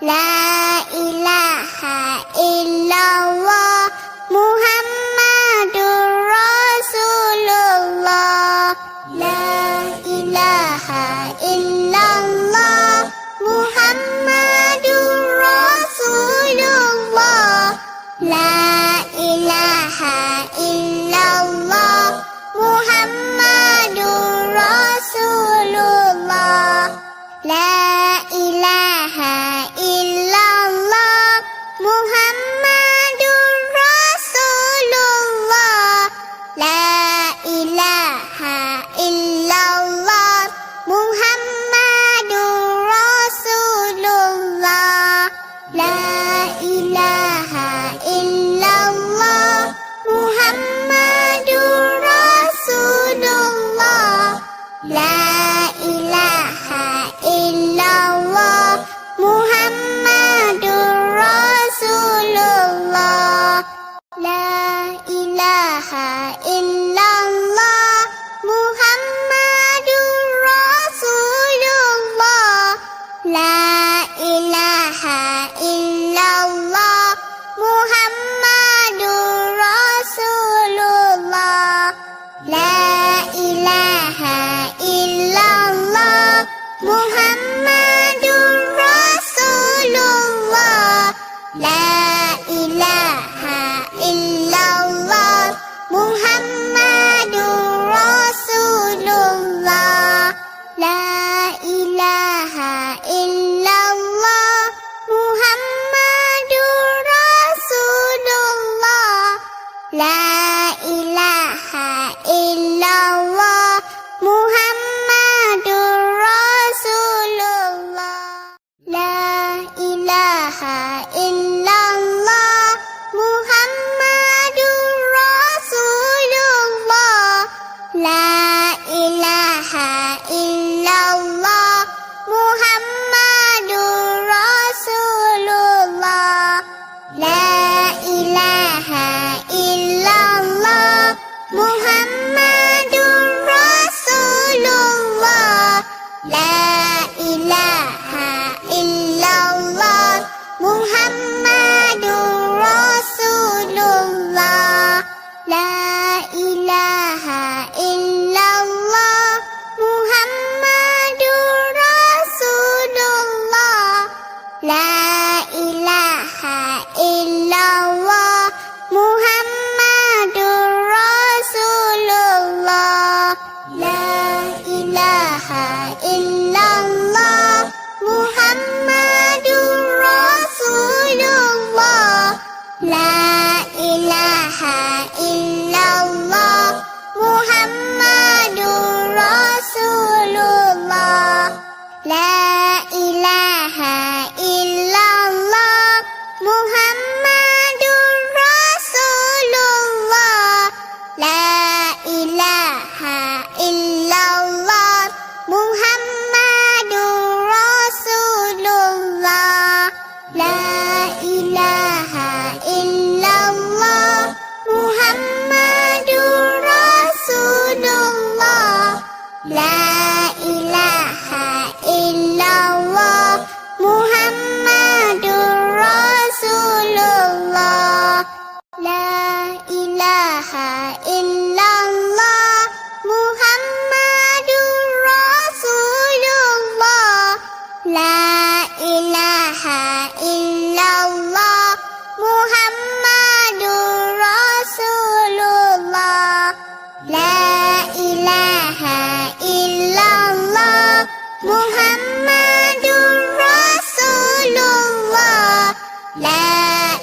La ilaha illallah Muhammadur Rasulullah. La ilaha illallah Muhammadur Rasulullah. La ilaha illallah Muhammadur Rasulullah. La ilaha illallah Muhammadur Rasulullah. La ilaha illallah Muhammadur Rasulullah. La ilaha illallah Muhammadur Rasulullah. La ilaha illallah Muhammadur Rasulullah. La ilaha illallah Muhammadur Rasulullah. La ilaha illallah Muhammadur Rasulullah. La ilaha illallah Muhammadur Rasulullah. La ilaha illallah Muhammadur Rasulullah. La ilaha illallah Muhammadur Rasulullah. La ilaha illallah Muhammadur Rasulullah. La ilaha illallah Muhammadur Rasulullah. La ilaha illallah Muhammadur Rasulullah. La ilaha illallah Muhammadur Rasulullah. La ilaha illallah Muhammadur Rasulullah. La ilaha illallah Muhammadur Rasulullah. La ilaha illallah Muhammadur Rasulullah. La ilaha illallah Muhammadur Rasulullah. La ilaha illallah Muhammadur Rasulullah. La ilaha illallah Muhammadur Rasulullah. La ilaha illallah Muhammadur Rasulullah. La ilaha illallah Muhammadur Rasulullah. La ilaha illallah Muhammadur Rasulullah. La ilaha illallah Muhammadur Rasulullah. La ilaha illallah Muhammadur Rasulullah. La ilaha illallah Muhammadur Rasulullah. La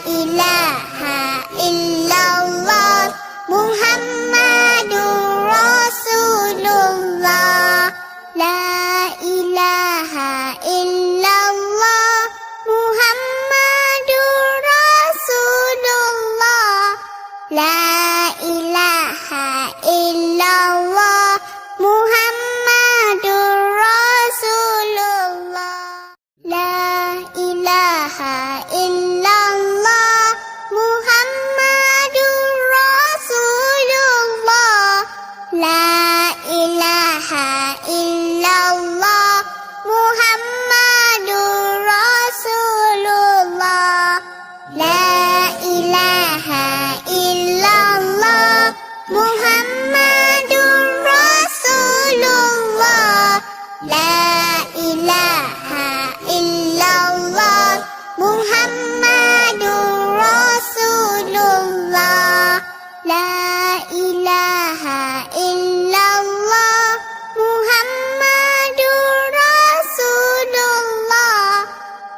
ilaha illallah Muhammadur Rasulullah. La ilaha illallah Muhammadur Rasulullah. La ilaha illallah Muhammadur Rasulullah. La ilaha illallah Muhammadur Rasulullah. La ilaha illallah Muhammadur Rasulullah.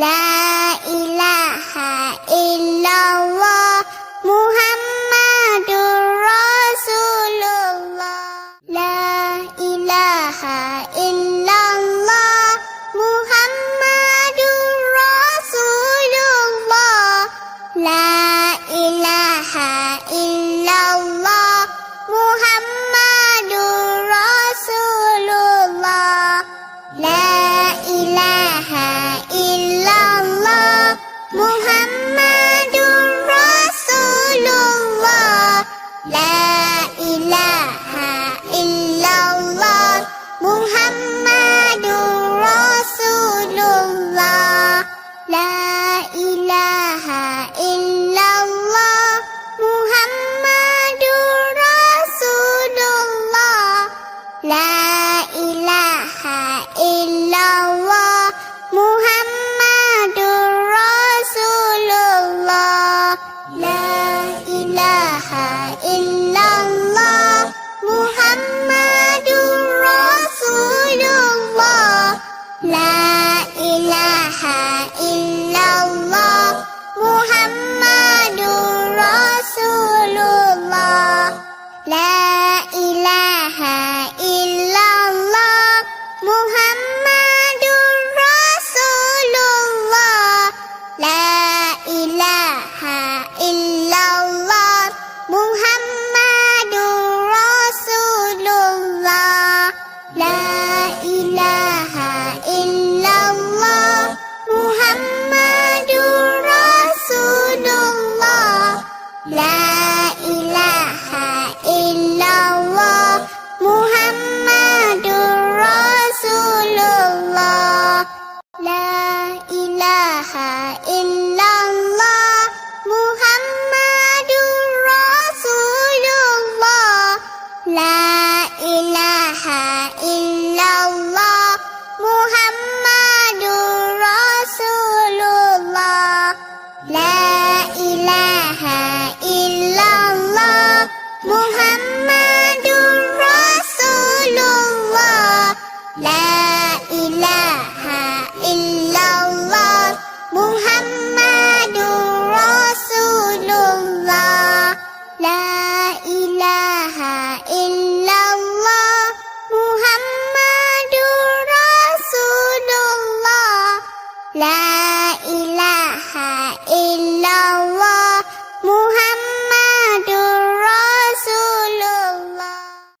La ilaha illallah Muhammadur Rasulullah. La ilaha illallah Muhammadur Rasulullah. La ilaha illallah Muhammadur Rasulullah. La ilaha illallah Muhammadur Rasulullah. La ilaha illallah Muhammadur Rasulullah. La ilaha illallah Muhammadur Rasulullah. La ilaha illallah Muhammadur Rasulullah. La ilaha illallah Muhammadur Rasulullah. La ilaha illallah Muhammadur Rasulullah. La ilaha illallah Muhammadur Rasulullah. La ilaha illallah Muhammadur Rasulullah. La ilaha illallah Muhammadur Rasulullah. La ilaha illallah Muhammadur Rasulullah. La ilaha illallah Muhammadur Rasulullah. La ilaha illallah Muhammadur Rasulullah. La ilaha illallah Muhammadur Rasulullah. La